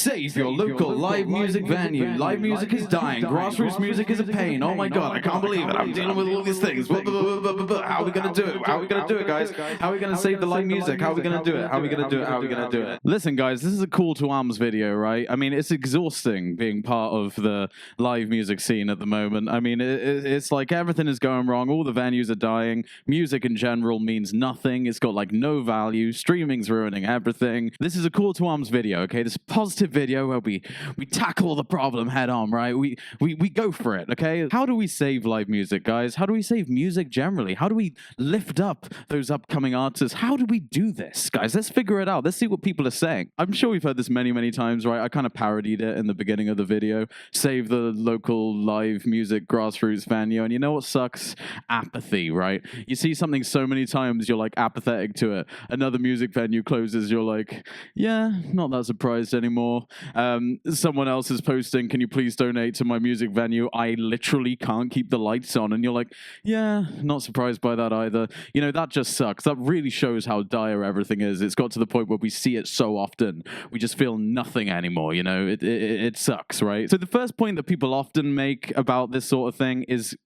Save your local live music venue. Live music is dying. Grassroots music is a pain. Oh my god, I can't believe it. I'm dealing with all these things. How are we going to do it? How are we going to do it, guys? How are we going to save the live music? How are we going to do it? How are we going to do it? How are we going to do it? Listen, guys, this is a call to arms video, right? I mean, it's exhausting being part of the live music scene at the moment. I mean, it's like everything is going wrong. All the venues are dying. Music in general means nothing. It's got like no value. Streaming's ruining everything. This is a call to arms video, okay? This positive video where we tackle the problem head on, right? We go for it, okay? How do we save live music, guys? How do we save music generally? How do we lift up those upcoming artists? How do we do this, guys? Let's figure it out. Let's see what people are saying. I'm sure we've heard this many times, right? I kind of parodied it in the beginning of the video. Save the local live music grassroots venue. And you know what sucks? Apathy, right? You see something so many times, you're like apathetic to it. Another music venue closes, you're like, yeah, not that surprised anymore. Someone else is posting, can you please donate to my music venue? I literally can't keep the lights on. And you're like, yeah, not surprised by that either. You know, that just sucks. That really shows how dire everything is. It's got to the point where we see it so often. We just feel nothing anymore, you know? It sucks, right? So the first point that people often make about this sort of thing is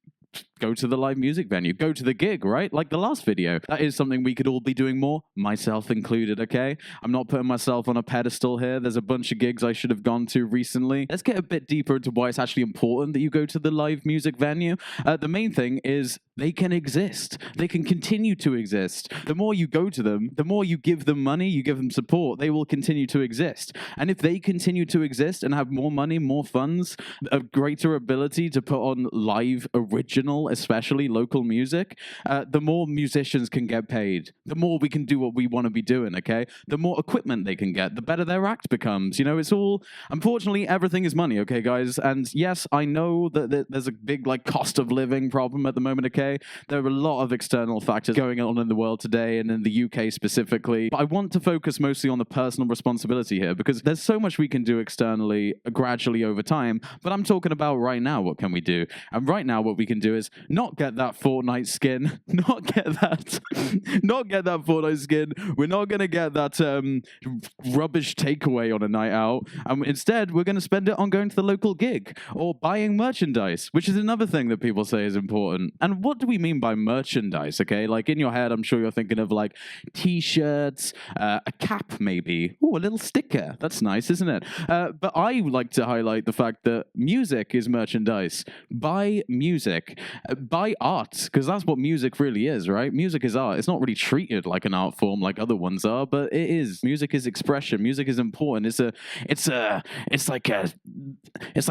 go to the live music venue, go to the gig, right? Like the last video. That is something we could all be doing more, myself included, okay? I'm not putting myself on a pedestal here. There's a bunch of gigs I should have gone to recently. Let's get a bit deeper into why it's actually important that you go to the live music venue. The main thing is they can exist. They can continue to exist. The more you go to them, the more you give them money, you give them support, they will continue to exist. And if they continue to exist and have more money, more funds, a greater ability to put on live, original, especially local music, the more musicians can get paid, the more we can do what we want to be doing, okay? The more equipment they can get, the better their act becomes. You know, it's all, unfortunately, everything is money, okay, guys? And yes, I know that there's a big, like, cost of living problem at the moment, okay? There are a lot of external factors going on in the world today and in the UK specifically. But I want to focus mostly on the personal responsibility here because there's so much we can do externally gradually over time. But I'm talking about right now, what can we do? And right now, what we can do is not get that Fortnite skin, not get that Fortnite skin. We're not going to get that rubbish takeaway on a night out. Instead, we're going to spend it on going to the local gig or buying merchandise, which is another thing that people say is important. And what do we mean by merchandise, okay? Like in your head, I'm sure you're thinking of like t-shirts, a cap maybe. Oh, a little sticker. That's nice, isn't it? But I like to highlight the fact that music is merchandise. Buy music. Buy art, because that's what music really is, right? Music is art. It's not really treated like an art form like other ones are, but it is. Music is expression. Music is important. It's like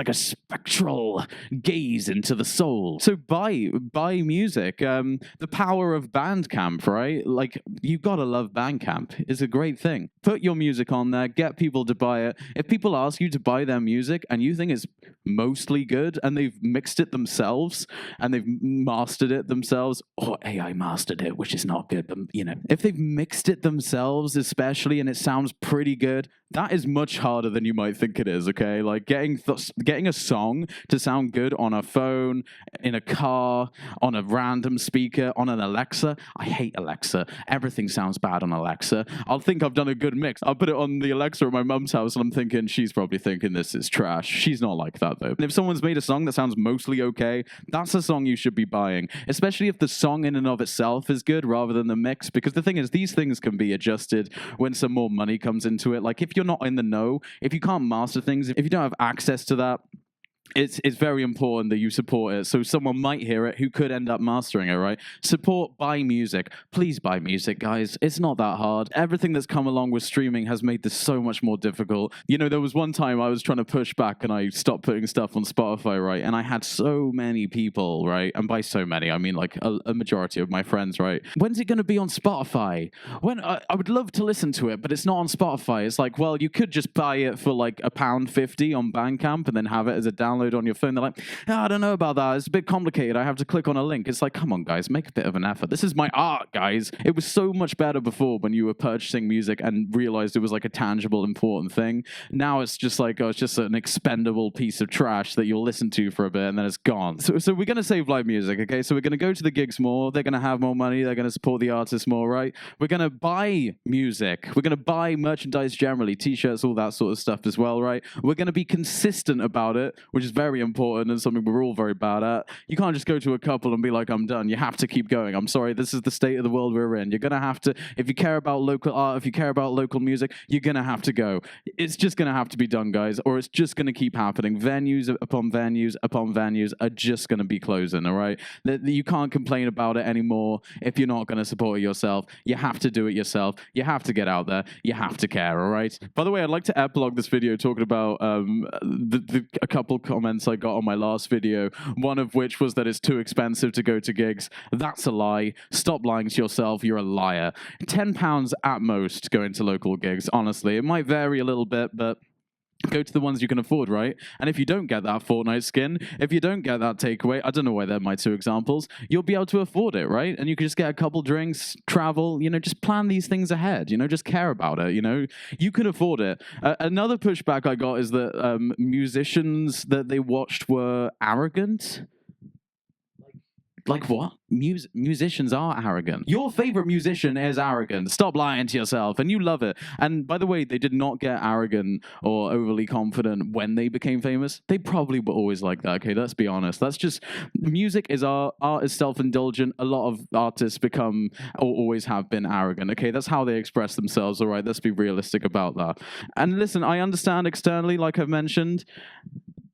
a spectral gaze into the soul. So buy music. The power of Bandcamp, right? Like, you gotta love Bandcamp. It's a great thing. Put your music on there. Get people to buy it. If people ask you to buy their music and you think it's mostly good and they've mixed it themselves and they've mastered it themselves, or AI mastered it, which is not good, but you know, if they've mixed it themselves especially and it sounds pretty good, that is much harder than you might think it is, okay? Like getting a song to sound good on a phone, in a car, on a random speaker, on an Alexa. I hate Alexa. Everything sounds bad on Alexa. I'll think I've done a good mix. I'll put it on the Alexa at my mum's house and I'm thinking, she's probably thinking this is trash. She's not like that though. And if someone's made a song that sounds mostly okay, that's a song you should be buying, especially if the song in and of itself is good rather than the mix, because the thing is, these things can be adjusted when some more money comes into it. Like if you're not in the know, if you can't master things, if you don't have access to that, it's very important that you support it. So someone might hear it who could end up mastering it, right? Support, buy music. Please buy music, guys. It's not that hard. Everything that's come along with streaming has made this so much more difficult. You know, there was one time I was trying to push back and I stopped putting stuff on Spotify, right? And I had so many people, right? And by so many, I mean like a majority of my friends, right? When's it going to be on Spotify? When I would love to listen to it, but it's not on Spotify. It's like, well, you could just buy it for like £1.50 on Bandcamp and then have it as a download download on your phone. They're like, oh, I don't know about that. It's a bit complicated. I have to click on a link. It's like, come on, guys, make a bit of an effort. This is my art, guys. It was so much better before when you were purchasing music and realized it was like a tangible, important thing. Now it's just like, oh, it's just an expendable piece of trash that you'll listen to for a bit and then it's gone. So we're going to save live music, okay? So we're going to go to the gigs more. They're going to have more money. They're going to support the artists more, right? We're going to buy music. We're going to buy merchandise generally, t-shirts, all that sort of stuff as well, right? We're going to be consistent about it, which is very important and something we're all very bad at. You can't just go to a couple and be like, I'm done. You have to keep going. I'm sorry, this is the state of the world we're in. You're going to have to, if you care about local art, if you care about local music, you're going to have to go. It's just going to have to be done, guys, or it's just going to keep happening. Venues upon venues upon venues are just going to be closing, all right? You can't complain about it anymore if you're not going to support it yourself. You have to do it yourself. You have to get out there. You have to care, all right? By the way, I'd like to epilogue this video talking about a couple comments I got on my last video, one of which was that it's too expensive to go to gigs. That's a lie. Stop lying to yourself. You're a liar. £10 at most going to local gigs, honestly. It might vary a little bit, but go to the ones you can afford, right? And if you don't get that Fortnite skin, if you don't get that takeaway, I don't know why they're my two examples, you'll be able to afford it, right? And you can just get a couple drinks, travel, just plan these things ahead, just care about it, You can afford it. Another pushback I got is that musicians that they watched were arrogant. Like what? Musicians are arrogant. Your favorite musician is arrogant. Stop lying to yourself. And you love it. And by the way, they did not get arrogant or overly confident when they became famous. They probably were always like that. Okay, let's be honest. That's just, music is art. Art is self-indulgent. A lot of artists become or always have been arrogant. Okay, that's how they express themselves. All right, let's be realistic about that. And listen, I understand externally, like I've mentioned,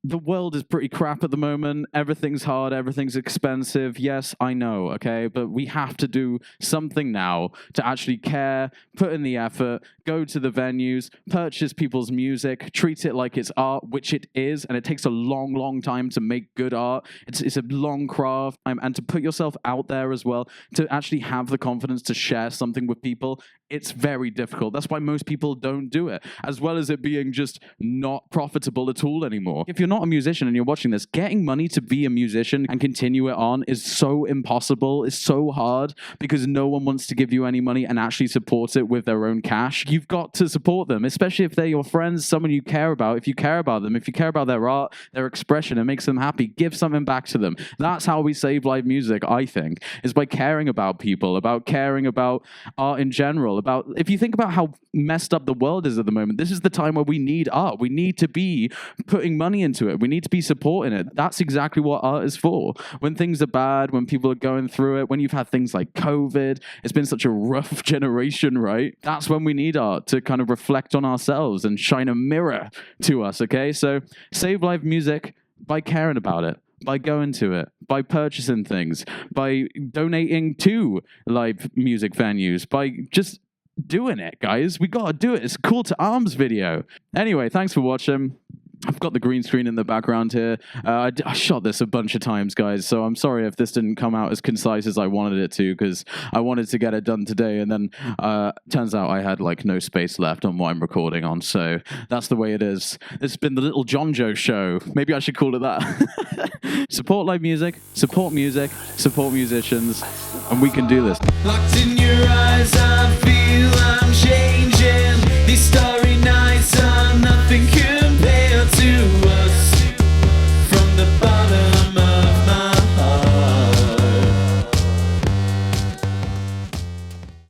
the world is pretty crap at the moment. Everything's hard. Everything's expensive. Yes, I know, okay? But we have to do something now to actually care, put in the effort, go to the venues, purchase people's music, treat it like it's art, which it is, and it takes a long, long time to make good art. It's a long craft, and to put yourself out there as well, to actually have the confidence to share something with people, it's very difficult. That's why most people don't do it, as well as it being just not profitable at all anymore. If you're not a musician and you're watching this, getting money to be a musician and continue it on is so impossible. It's so hard because no one wants to give you any money and actually support it with their own cash. You've got to support them, especially if they're your friends, someone you care about. If you care about them, if you care about their art, their expression, it makes them happy, give something back to them. That's how we save live music, I think, is by caring about people, about caring about art in general. About, if you think about how messed up the world is at the moment, this is the time where we need art. We need to be putting money into it. We need to be supporting it. That's exactly what art is for. When things are bad, when people are going through it, when you've had things like COVID, it's been such a rough generation, right? That's when we need art to kind of reflect on ourselves and shine a mirror to us, okay? So save live music by caring about it, by going to it, by purchasing things, by donating to live music venues, by just doing it, guys. We gotta do it. It's a call to arms video. Anyway, thanks for watching. I've got the green screen in the background here. I shot this a bunch of times, guys, so I'm sorry if this didn't come out as concise as I wanted it to, because I wanted to get it done today, and then turns out I had like no space left on what I'm recording on, so that's the way it is. This has been the little Jon-Joe show. Maybe I should call it that. Support live music, support musicians, and we can do this. Locked in your eyes, I feel I'm changing. These starry nights are nothing